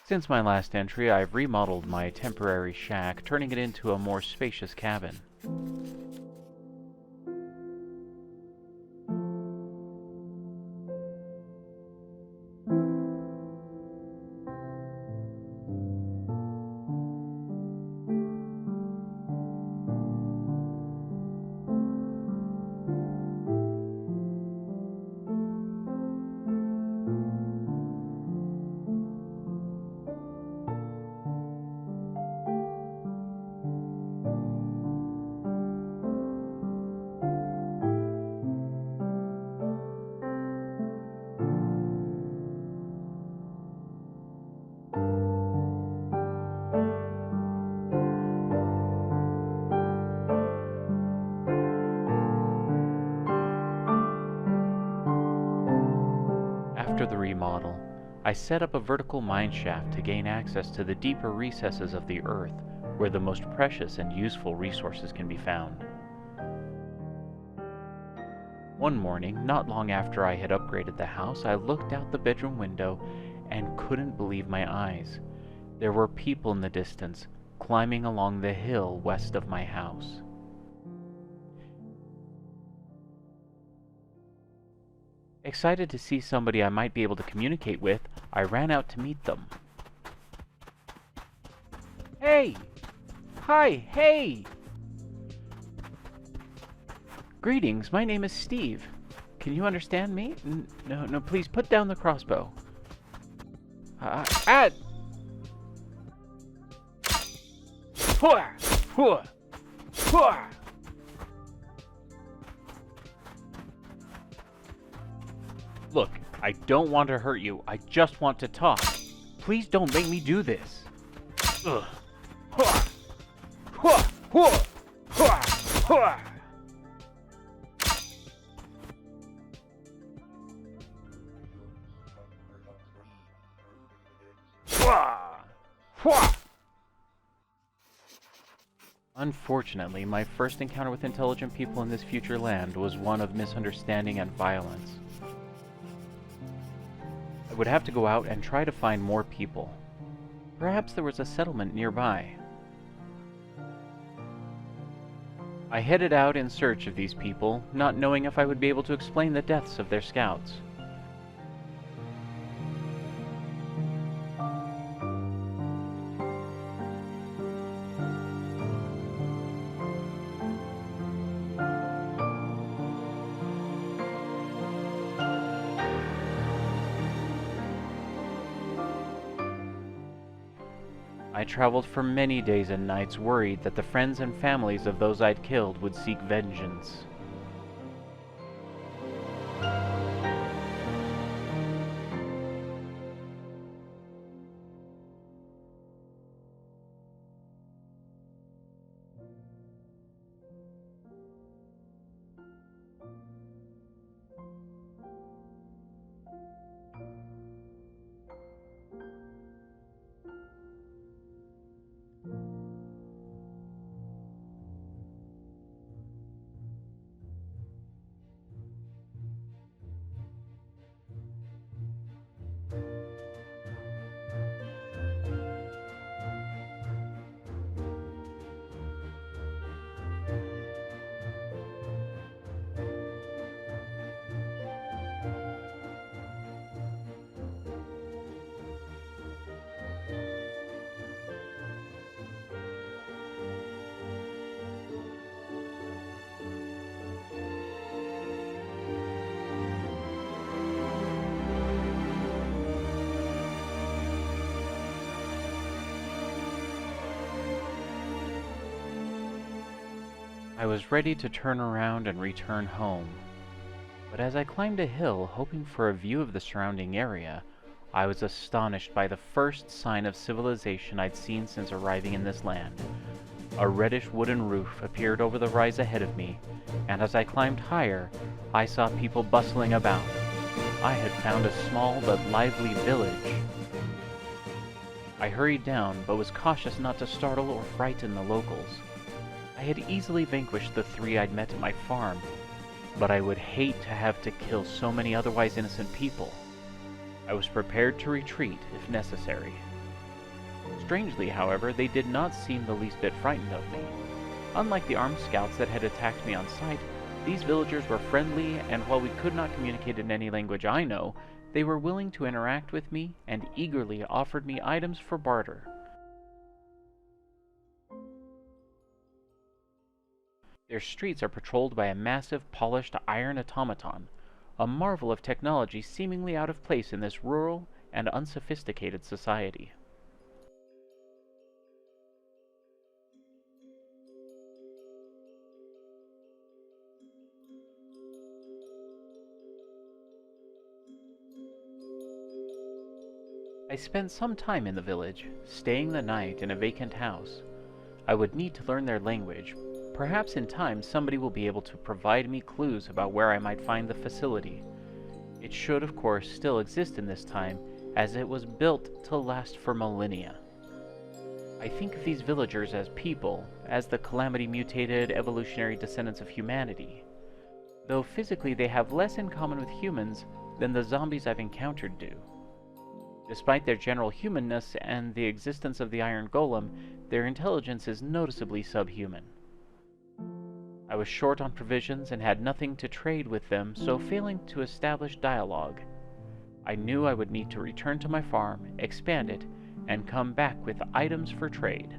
Since my last entry, I've remodeled my temporary shack, turning it into a more spacious cabin. After the remodel, I set up a vertical mine shaft to gain access to the deeper recesses of the earth, where the most precious and useful resources can be found. One morning, not long after I had upgraded the house, I looked out the bedroom window and couldn't believe my eyes. There were people in the distance, climbing along the hill west of my house. Excited to see somebody I might be able to communicate with, I ran out to meet them. Hey! Hi, hey! Greetings, my name is Steve. Can you understand me? No, please put down the crossbow. Look, I don't want to hurt you. I just want to talk. Please don't make me do this. Ugh. Unfortunately, my first encounter with intelligent people in this future land was one of misunderstanding and violence. I would have to go out and try to find more people. Perhaps there was a settlement nearby. I headed out in search of these people, not knowing if I would be able to explain the deaths of their scouts. I traveled for many days and nights, worried that the friends and families of those I'd killed would seek vengeance. I was ready to turn around and return home, but as I climbed a hill hoping for a view of the surrounding area, I was astonished by the first sign of civilization I'd seen since arriving in this land. A reddish wooden roof appeared over the rise ahead of me, and as I climbed higher, I saw people bustling about. I had found a small but lively village. I hurried down, but was cautious not to startle or frighten the locals. I had easily vanquished the 3 I'd met at my farm, but I would hate to have to kill so many otherwise innocent people. I was prepared to retreat if necessary. Strangely, however, they did not seem the least bit frightened of me. Unlike the armed scouts that had attacked me on sight, these villagers were friendly, and while we could not communicate in any language I know, they were willing to interact with me and eagerly offered me items for barter. Their streets are patrolled by a massive, polished iron automaton, a marvel of technology seemingly out of place in this rural and unsophisticated society. I spent some time in the village, staying the night in a vacant house. I would need to learn their language. Perhaps in time somebody will be able to provide me clues about where I might find the facility. It should, of course, still exist in this time, as it was built to last for millennia. I think of these villagers as people, as the calamity-mutated evolutionary descendants of humanity. Though physically they have less in common with humans than the zombies I've encountered do. Despite their general humanness and the existence of the Iron Golem, their intelligence is noticeably subhuman. I was short on provisions and had nothing to trade with them, so failing to establish dialogue, I knew I would need to return to my farm, expand it, and come back with items for trade.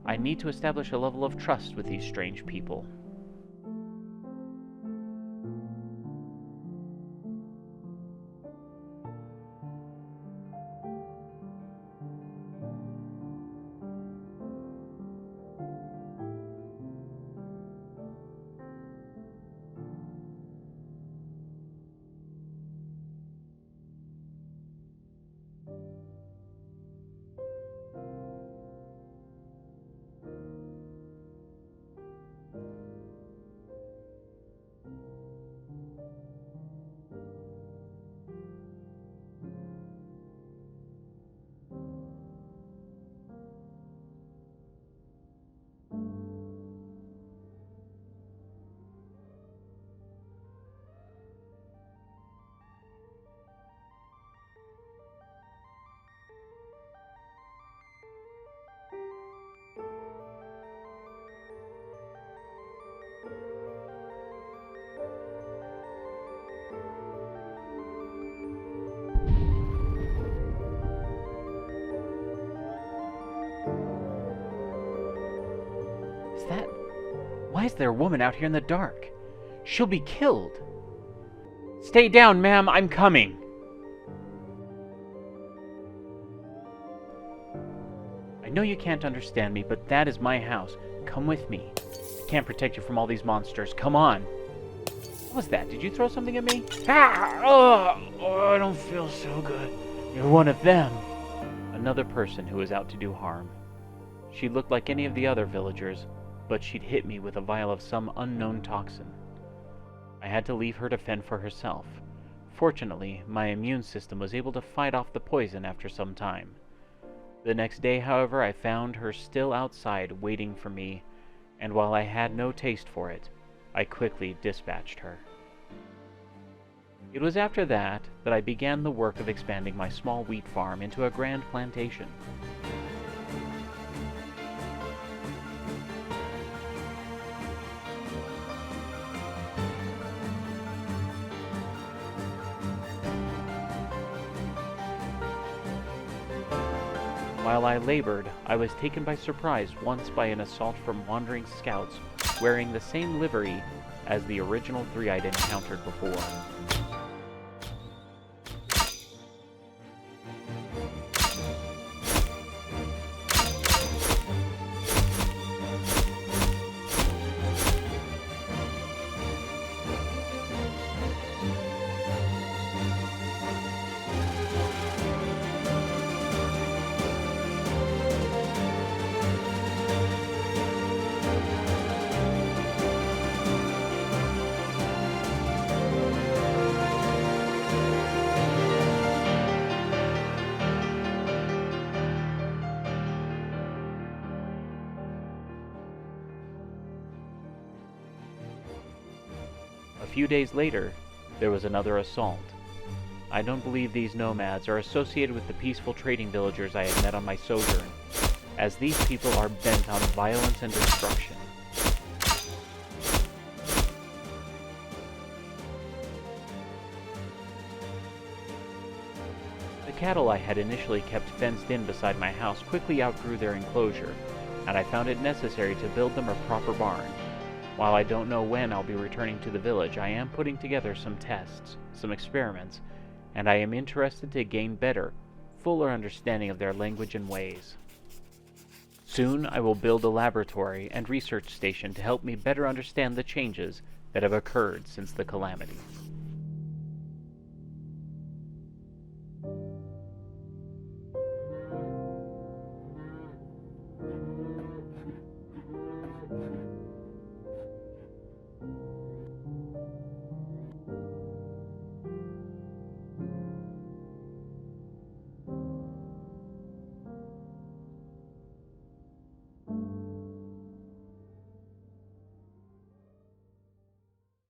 I need to establish a level of trust with these strange people. Why is there a woman out here in the dark? She'll be killed. Stay down, ma'am, I'm coming. I know you can't understand me, but that is my house. Come with me. I can't protect you from all these monsters. Come on. What was that? Did you throw something at me? Ah! Oh, I don't feel so good. You're one of them. Another person who was out to do harm. She looked like any of the other villagers, but she'd hit me with a vial of some unknown toxin. I had to leave her to fend for herself. Fortunately, my immune system was able to fight off the poison after some time. The next day, however, I found her still outside waiting for me, and while I had no taste for it, I quickly dispatched her. It was after that that I began the work of expanding my small wheat farm into a grand plantation. While I labored, I was taken by surprise once by an assault from wandering scouts wearing the same livery as the original three I'd encountered before. A few days later, there was another assault. I don't believe these nomads are associated with the peaceful trading villagers I had met on my sojourn, as these people are bent on violence and destruction. The cattle I had initially kept fenced in beside my house quickly outgrew their enclosure, and I found it necessary to build them a proper barn. While I don't know when I'll be returning to the village, I am putting together some tests, some experiments, and I am interested to gain better, fuller understanding of their language and ways. Soon I will build a laboratory and research station to help me better understand the changes that have occurred since the calamity.